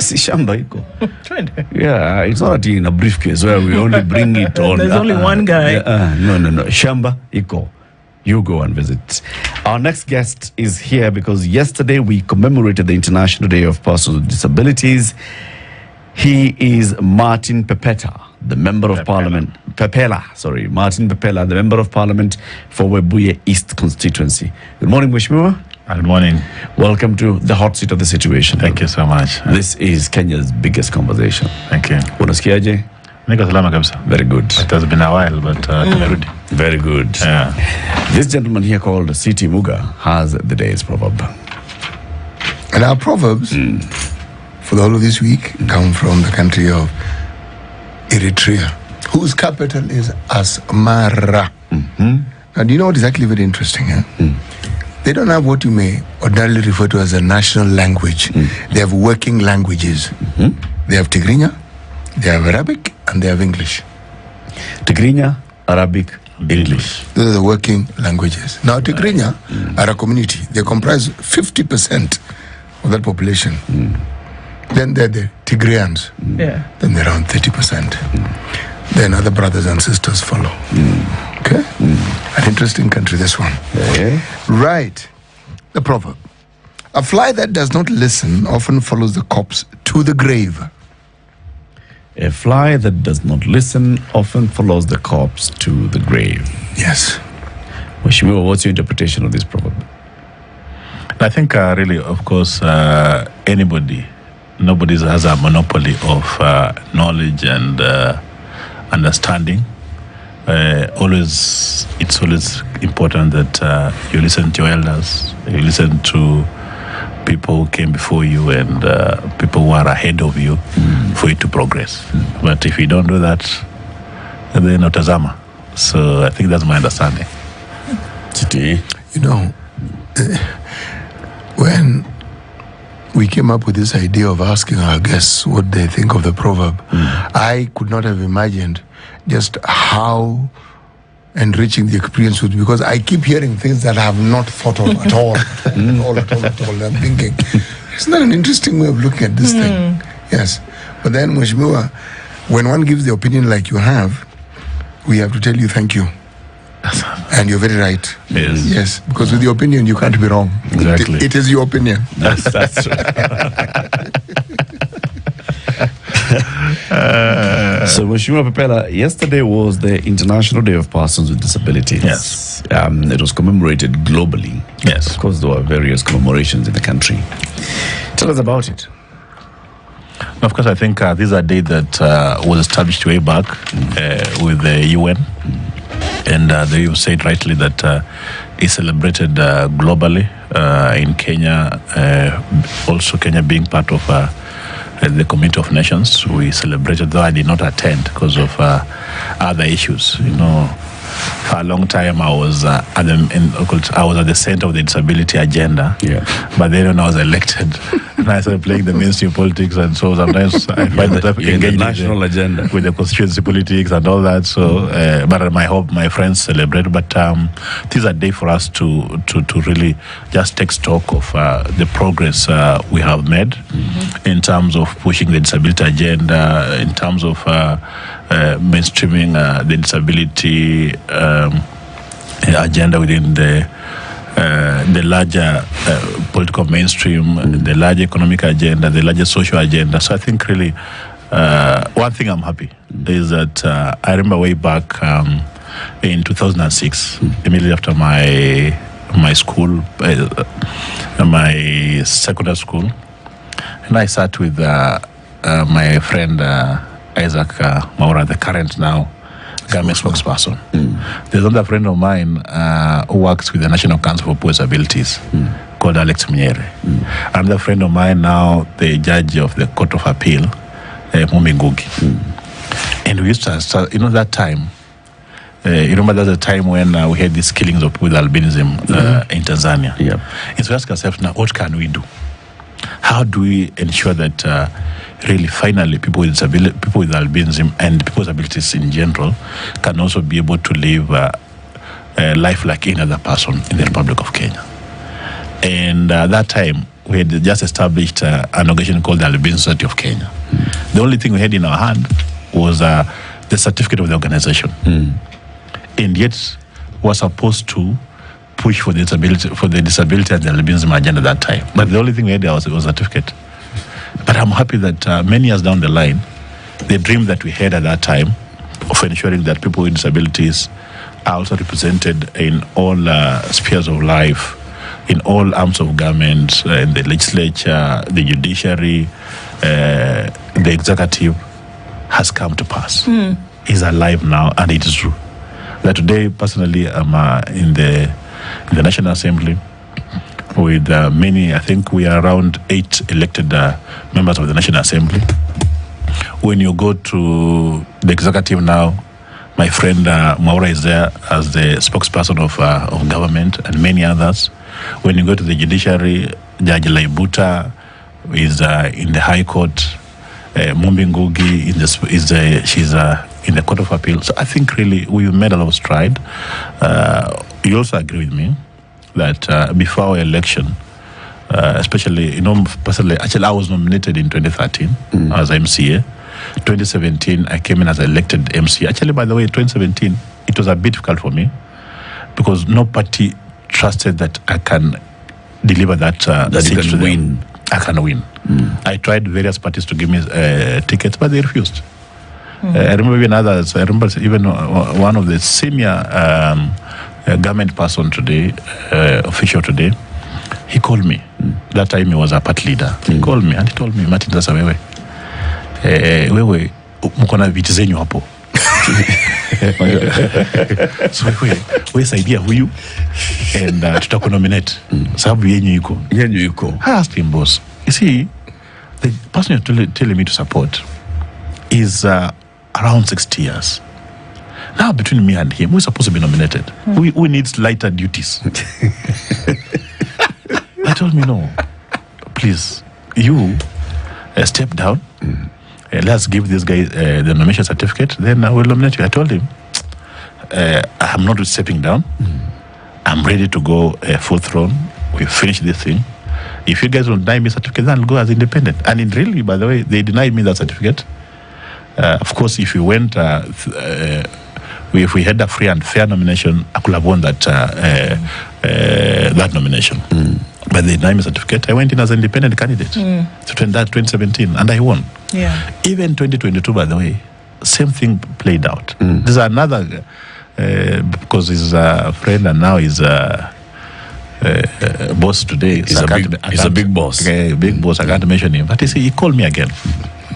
Si shamba iko. Yeah, it's not in a briefcase where we only bring it on. There's only one guy. No. Shamba iko. You go and visit. Our next guest is here because yesterday we commemorated the International Day of Persons with Disabilities. He is Martin Pepeta, the Member of Parliament. Martin Pepela, the Member of Parliament for Webuye East constituency. Good morning, Mheshimiwa. Good morning. Welcome to the hot seat of the situation. Thank you so much. This is Kenya's biggest conversation. Thank you. Unasikiaje? Niko salama kabisa. Very good. It has been a while, but tumerudi. Very good. Yeah. This gentleman here called C.T. Muga has the day's proverb. And our proverbs for the whole of this week come from the country of Eritrea, whose capital is Asmara. And you know what is actually very interesting? They don't have what you may ordinarily refer to as a national language. They have working languages. They have Tigrinya, they have Arabic, and they have English. Tigrinya, Arabic, English. Those are the working languages. Now, Tigrinya are a community. They comprise 50% of that population. Then they're the Tigrians. Yeah. Then they're around 30%. Then other brothers and sisters follow. Okay? An interesting country, this one. Right. The proverb. A fly that does not listen often follows the corpse to the grave. A fly that does not listen often follows the corpse to the grave. Yes. Mheshimiwa, what's your interpretation of this proverb? I think really, of course, nobody has a monopoly of knowledge and understanding. It's always important that you listen to your elders, you listen to people who came before you and people who are ahead of you for you to progress. But if you don't do that, then utazama. So I think that's my understanding. You know, when we came up with this idea of asking our guests what they think of the proverb, I could not have imagined just how enriching the experience would be, because I keep hearing things that I have not thought of at all. at all. I'm thinking, isn't that an interesting way of looking at this thing? Yes. But then, Mheshimiwa, when one gives the opinion like you have, we have to tell you thank you. And you're very right. Yes, because with your opinion, you can't be wrong. Exactly. It is your opinion. That's true. So, Mheshimiwa Pepela, yesterday was the International Day of Persons with Disabilities. Yes. It was commemorated globally. Yes. Of course, there were various commemorations in the country. Tell us about it. Of course, I think this is a day that was established way back with the UN. And you said rightly that it's celebrated globally in Kenya. Also, Kenya being part of the Community of Nations, we celebrated, though I did not attend because of other issues. You know, for a long time I was at the center of the disability agenda. Yeah. But then when I was elected, and I started playing the mainstream politics, and so sometimes I find myself engaged in the national agenda with the constituency politics and all that. So, but I hope my friends celebrate. But this is a day for us to really just take stock of the progress we have made in terms of pushing the disability agenda, in terms of mainstreaming the disability agenda within the larger political mainstream, the larger economic agenda, the larger social agenda. So I think really one thing I'm happy is that I remember way back in 2006, immediately after my school, my secondary school, and I sat with my friend Isaac Maura, the current now government spokesperson. There's another friend of mine who works with the National Council for Poor Disabilities called Alex Mnyere. Another friend of mine now, the judge of the Court of Appeal, Mumi Ngugi. And we used to start, that time, you remember there's a time when we had these killings of people with albinism in Tanzania. Yep. And so we ask ourselves now, what can we do? How do we ensure that really finally people with albinism and people with abilities in general can also be able to live a life like any other person in the Republic of Kenya? And that time, we had just established an organization called the Albino Society of Kenya. The only thing we had in our hand was the certificate of the organization. And yet, we're supposed to push for the disability and the albinism agenda at that time. But the only thing we had was a certificate. But I'm happy that many years down the line, the dream that we had at that time of ensuring that people with disabilities are also represented in all spheres of life, in all arms of government, in the legislature, the judiciary, the executive, has come to pass. Is alive now, and it is true. That today, personally, I'm in the National Assembly with many. I think we are around 8 elected members of the National Assembly. When you go to the executive now, my friend Maura is there as the spokesperson of government, and many others. When you go to the judiciary, Judge Laibuta is in the High Court. Mumbi Ngugi she's in the Court of Appeal. So I think really we made a lot of stride. You also agree with me that before our election, especially, personally, actually I was nominated in 2013 as MCA. 2017, I came in as elected MC. Actually, by the way, 2017, it was a bit difficult for me because no party trusted that I can deliver that seat to them. I can win. I tried various parties to give me tickets, but they refused. I remember even others. I remember even one of the senior government person today, official today, he called me. That time he was a party leader. He called me and he told me, Martin, sasa wewe mko na viti zenyu hapo. So wewe saidia huyu and tutakunominate sababu yenyu iko. I asked him, boss, you see, the person you're telling me to support is around 60 years. Now between me and him, we're supposed to be nominated. We need lighter duties. I told me, no, please, you step down. Let's give this guy the nomination certificate, then I will nominate you. I told him, I'm not stepping down. I'm ready to go full throne. We finish this thing. If you guys don't deny me certificate, then I'll go as independent. And really, by the way, they denied me that certificate. Of course, if we went, if we had a free and fair nomination, I could have won that that nomination. But they denied me certificate. I went in as an independent candidate. So 2017, and I won. Yeah. Even 2022, by the way, same thing played out. There's another, because he's a friend and now he's a boss today. He's a big boss. Okay, big boss. I can't mention him. But he called me again.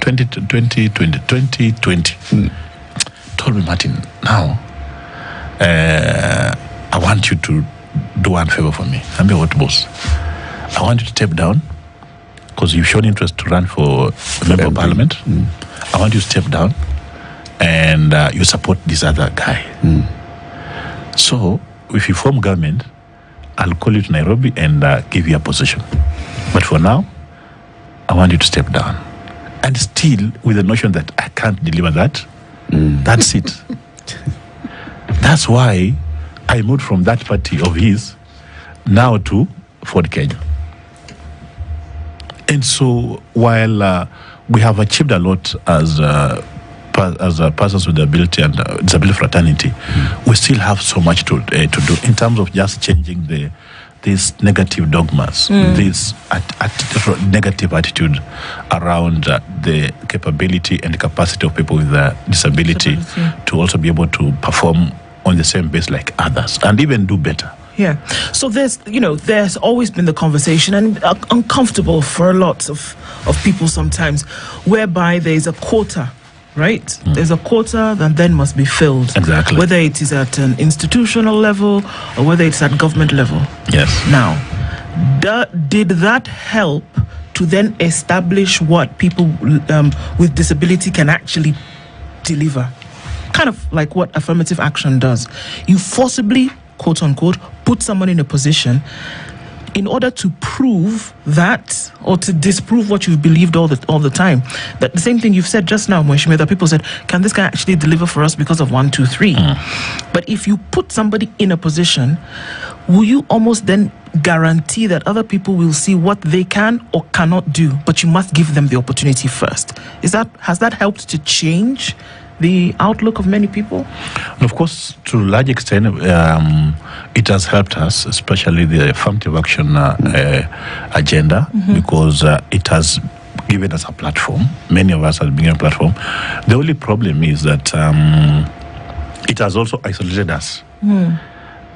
2020. Told me, Martin, now I want you to do one favor for me. I'm your what, boss? I want you to step down because you've shown interest to run for a member of parliament. I want you to step down and you support this other guy. So if you form government, I'll call you to Nairobi and give you a position. But for now, I want you to step down. And still with the notion that I can't deliver that, that's it. That's why I moved from that party of his now to Ford Kenya. And so while we have achieved a lot as persons with disability and disability fraternity, we still have so much to do in terms of just changing these negative dogmas, this negative attitude around the capability and capacity of people with disability to also be able to perform on the same base like others and even do better. Yeah. So there's always been the conversation, and uncomfortable for a lot of people sometimes, whereby there is a quota, right? There's a quota that then must be filled. Exactly. Whether it is at an institutional level or whether it's at government level. Yes. Now, did that help to then establish what people with disability can actually deliver? Kind of like what affirmative action does. You forcibly, quote unquote, put someone in a position in order to prove that or to disprove what you've believed all the time. That the same thing you've said just now, Mweshime, that people said, can this guy actually deliver for us because of 1, 2, 3? But if you put somebody in a position, will you almost then guarantee that other people will see what they can or cannot do, but you must give them the opportunity first? Has that helped to change the outlook of many people? And of course, to a large extent, it has helped us, especially the affirmative action agenda, because it has given us a platform. Many of us have been given a platform. The only problem is that it has also isolated us.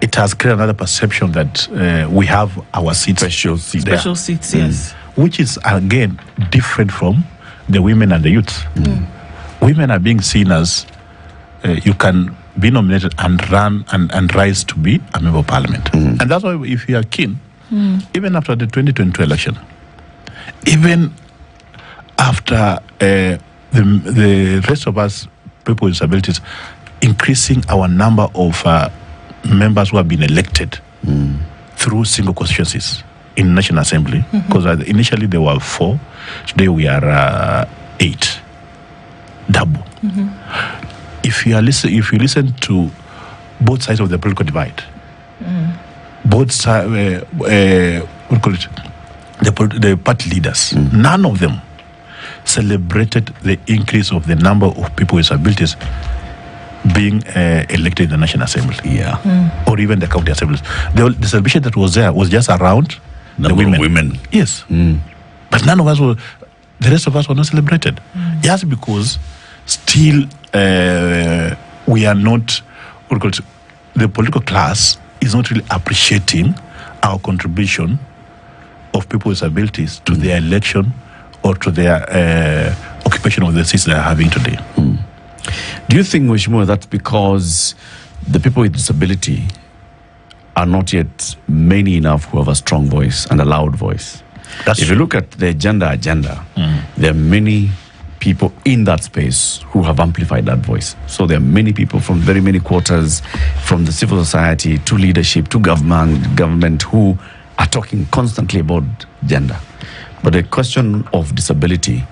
It has created another perception that we have our seats. Special seats. Special seats, yes. Which is, again, different from the women and the youth. Women are being seen as you can be nominated and run and rise to be a member of parliament. And that's why, if you are keen, even after the 2022 election, even after the rest of us, people with disabilities, increasing our number of members who have been elected through single constituencies in National Assembly, because initially there were 4, today we are 8. Double. If you listen to both sides of the political divide, both sides, what do you call it, the party leaders, none of them celebrated the increase of the number of people with disabilities being elected in the National Assembly, or even the county assemblies. The celebration that was there was just around the women. Yes, but none of us were. The rest of us were not celebrated, just because still we are not. The political class is not really appreciating our contribution of people with disabilities to their election or to their occupation of the seats they are having today. Do you think, Mweshimua, that's because the people with disability are not yet many enough who have a strong voice and a loud voice? If you look at the agenda, there are many people in that space who have amplified that voice. So there are many people from very many quarters, from the civil society to leadership to government who are talking constantly about gender. But the question of disability,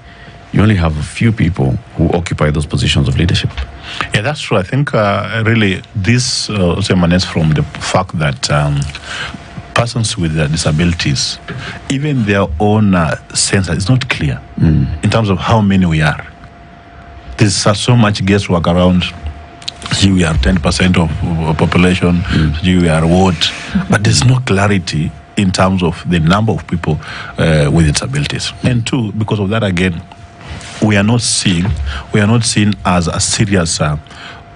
you only have a few people who occupy those positions of leadership. Yeah, that's true. I think really this also emanates from the fact that persons with disabilities, even their own census is not clear in terms of how many we are. There's so much guesswork around. We are 10% of population. We are what? But there's no clarity in terms of the number of people with disabilities. And two, because of that, again, we are not seen as a serious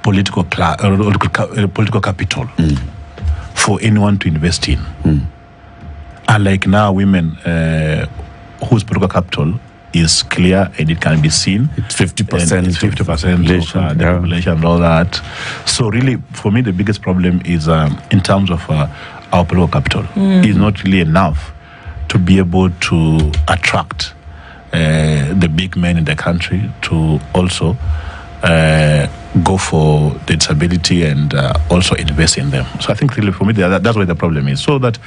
political capital for anyone to invest in. Unlike now, women whose political capital is clear and it can be seen. It's 50%. It's 50% of the population and all that. So really, for me, the biggest problem is in terms of our political capital. It's not really enough to be able to attract the big men in the country to also go for the disability and also invest in them. So I think really for me that's where the problem is. So that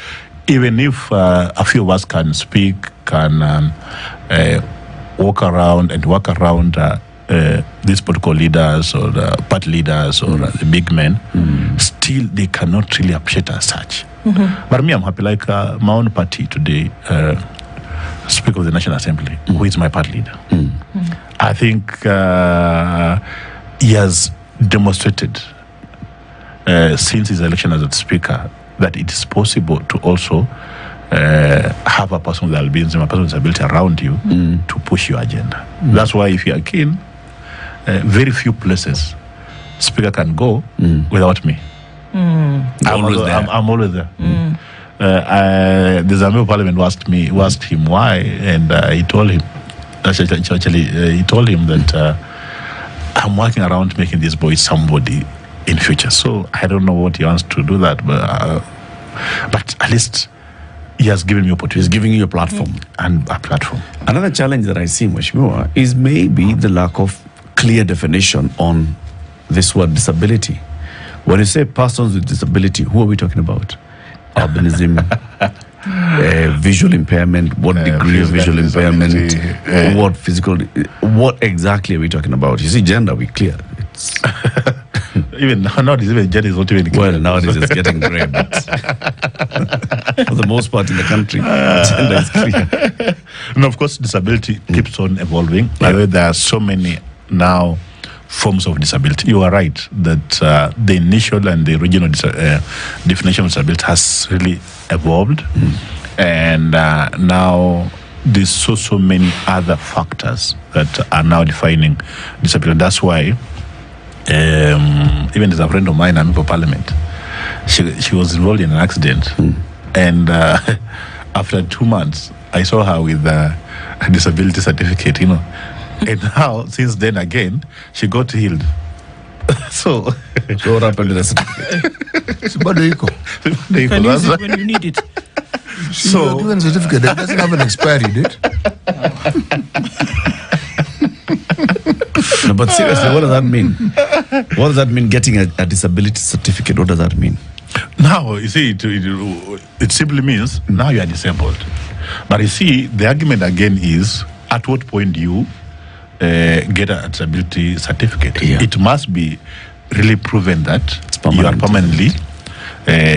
even if a few of us can speak, can walk around these political leaders or the party leaders or the big men, still they cannot really appreciate as such. But me, I'm happy. Like my own party today, Speaker of the National Assembly, who is my party leader. I think he has demonstrated since his election as a speaker that it is possible to also have a person with albinism, a person with disability around you to push your agenda. That's why if you are keen, very few places speaker can go without me. I'm always there. The Zambia Parliament asked him why, and he told him that I'm working around making this boy somebody in future. So I don't know what he wants to do that, but at least he has given me opportunity. He's giving you a platform. And a platform. Another challenge that I see, Mweshimua, is maybe the lack of clear definition on this word disability. When you say persons with disability, who are we talking about? Albinism, visual impairment, what degree of visual physical impairment, disability, what physical, what exactly are we talking about? You see, gender, we clear. It's, even nowadays, even gender is not even clear. well, nowadays it's getting grey, but for the most part in the country, gender is clear. And of course, disability keeps on evolving. There are so many now forms of disability. You are right that the initial and the original definition of disability has really evolved, and now there's so many other factors that are now defining disability. That's why even as a friend of mine, I'm for Parliament, she was involved in an accident, and after 2 months, I saw her with a disability certificate, and now since then again, she got healed. So what happened to the certificate? You can use it when you need it. So, given certificate that doesn't have an expiry date. No, but seriously, what does that mean? What does that mean, getting a disability certificate? What does that mean? now, you see, it simply means now you are disabled. But you see, the argument again is, at what point do you get a disability certificate? Yeah. It must be really proven that you are permanently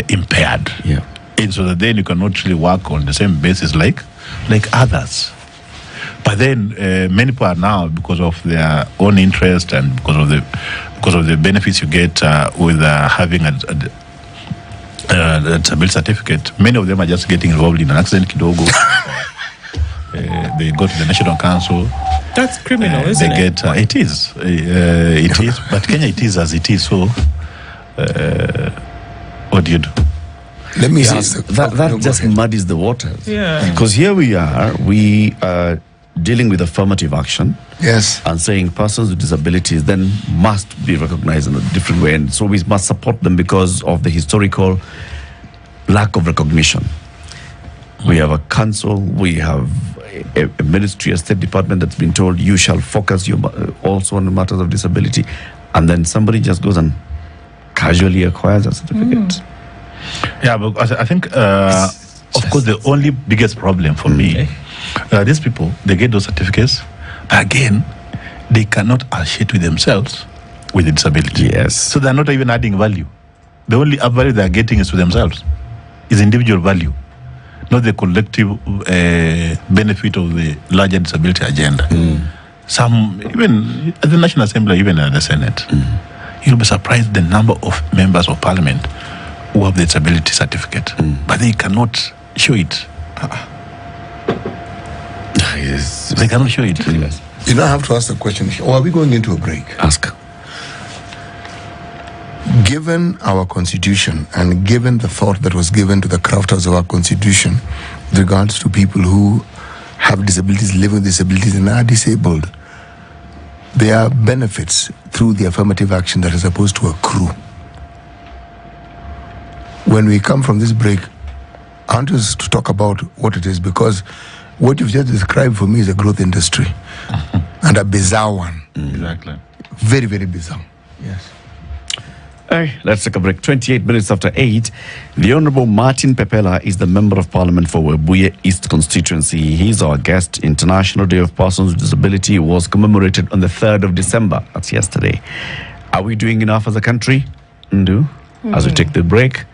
impaired. Yeah. And so that then you cannot really work on the same basis like others. But then many people are now, because of their own interest and because of the benefits you get with having a disability certificate, many of them are just getting involved in an accident kidogo. They go to the National Council. That's criminal, isn't they it? get it is. It is. But Kenya, it is as it is. So, what do you do? Let me ask that just muddies the waters. Yeah. Because here we are dealing with affirmative action. Yes. And saying persons with disabilities then must be recognized in a different way. And so we must support them because of the historical lack of recognition. We have a council, we have a ministry, a state department that's been told you shall focus also on the matters of disability. And then somebody just goes and casually acquires a certificate. Yeah, but I think, of course, the only biggest problem for me, these people, they get those certificates. Again, they cannot associate with themselves with the disability. Yes. So they're not even adding value. The only value they're getting is to themselves, is individual value, not the collective benefit of the larger disability agenda. Some, even at the National Assembly, even at the Senate, you'll be surprised the number of members of Parliament who have the disability certificate, but they cannot show it. Yes. They cannot show it. You know, I have to ask the question, or are we going into a break? Ask. Given our constitution and given the thought that was given to the crafters of our constitution with regards to people who have disabilities, live with disabilities, and are disabled, there are benefits through the affirmative action that is supposed to accrue. When we come from this break, I want us to talk about what it is, because what you've just described for me is a growth industry and a bizarre one. Exactly. Very, very bizarre. Yes. All right, let's take a break. 28 minutes after 8. The Honorable Martin Pepela is the Member of Parliament for Webuye East constituency. He's our guest. International Day of Persons with Disability was commemorated on the 3rd of December. That's yesterday. Are we doing enough as a country? Ndu? As we take the break,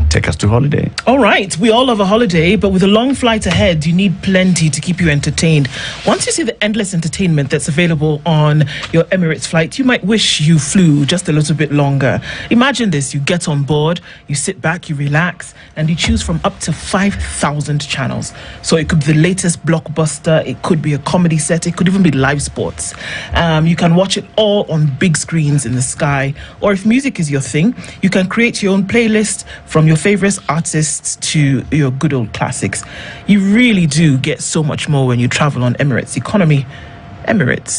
take us to holiday. All right, we all love a holiday, but with a long flight ahead, you need plenty to keep you entertained. Once you see the endless entertainment that's available on your Emirates flight, you might wish you flew just a little bit longer. Imagine this: you get on board, you sit back, you relax, and you choose from up to 5,000 channels. So it could be the latest blockbuster, it could be a comedy set, it could even be live sports. You can watch it all on big screens in the sky. Or if music is your thing, you can create your own playlist from your favorite artists to your good old classics. You really do get so much more when you travel on Emirates economy. Emirates.